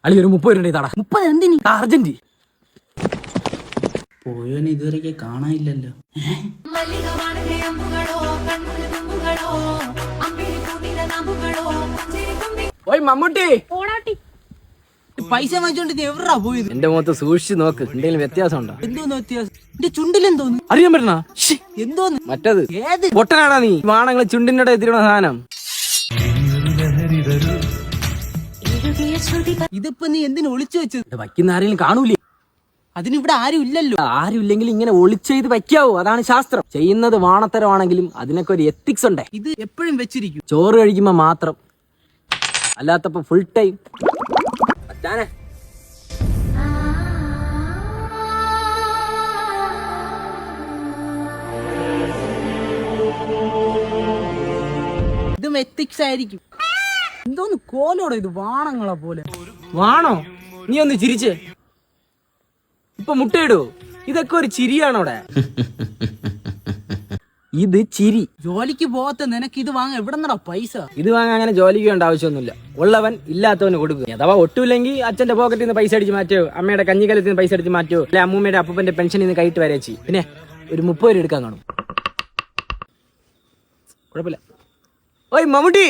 അളി ഒരു 30 രൂപ ഇതാടാ. 30 എന്തിന്? അർജന്റ്. പോയോനെ ഇതുവരെയൊക്കെ കാണാനില്ലല്ലോ. ഓയ് മമ്മൂട്ടി, പൈസ വാങ്ങിച്ചോണ്ട് ഇത് എവിടാ പോയത്? എന്റെ മുഖത്ത് സൂക്ഷിച്ച് നോക്ക്, എന്തെങ്കിലും വ്യത്യാസം ഉണ്ടോ? എന്തോന്ന് വ്യത്യാസം? എന്റെ ചുണ്ടിലെന്തോന്ന്? അറിയാൻ പറ്റണ എന്തോന്ന്? മറ്റത് ഏത് പൊട്ടനാടാ നീ. വാണങ്ങള് ചുണ്ടിന്റെ എത്തിരണ സാധനം. ഇതിപ്പോ നീ എന്തിനു ഒളിച്ചു വെച്ചത്? വയ്ക്കുന്ന ആരെങ്കിലും കാണൂലേ? അതിനിവിടെ ആരും ഇല്ലല്ലോ. ആരും ഇല്ലെങ്കിൽ ഇങ്ങനെ ഒളിച്ചെയ്ത് വയ്ക്കാവോ? അതാണ് ശാസ്ത്രം. ചെയ്യുന്നത് വാണത്തരമാണെങ്കിലും അതിനൊക്കെ ഒരു എത്തിക്സ് ഉണ്ടേ. ഇത് എപ്പോഴും വെച്ചിരിക്കും. ചോറ് കഴിക്കുമ്പോ മാത്രം, അല്ലാത്തപ്പോ ഫുൾ ടൈം. ഇതും എത്തിക്സ് ആയിരിക്കും. എന്തോന്ന് കോലോടോ ഇത്, വാണങ്ങളെ പോലെ. വാണോ? നീ ഒന്ന് ചിരിച്ചേ. ഇപ്പൊ മുട്ടയിടോ? ഇതൊക്കെ ഒരു ചിരിയാണോടെ? ഇത് ചിരി. ജോലിക്ക് പോകാത്ത നിനക്ക് ഇത് വാങ്ങാൻ എവിടെ നിന്നാ പൈസ? ഇത് വാങ്ങാൻ അങ്ങനെ ജോലിക്ക് വേണ്ട ആവശ്യമൊന്നുമില്ല. ഉള്ളവൻ ഇല്ലാത്തവന് കൊടുക്കുക. അഥവാ ഒട്ടുമില്ലെങ്കിൽ അച്ഛന്റെ പോക്കറ്റിൽ നിന്ന് പൈസ അടിച്ച് മാറ്റോ, അമ്മയുടെ കഞ്ഞിക്കലത്തിൽ നിന്ന് പൈസ അടിച്ച് മാറ്റോ, അല്ലെ അമ്മൂമ്മയുടെ അപ്പൂപ്പന്റെ പെൻഷനിൽ നിന്ന് കൈയിട്ട് വരേച്ചി. പിന്നെ ഒരു 30 രൂപ എടുക്കാൻ കാണും. കുഴപ്പമില്ല. ഓയ് മമ്മൂട്ടി,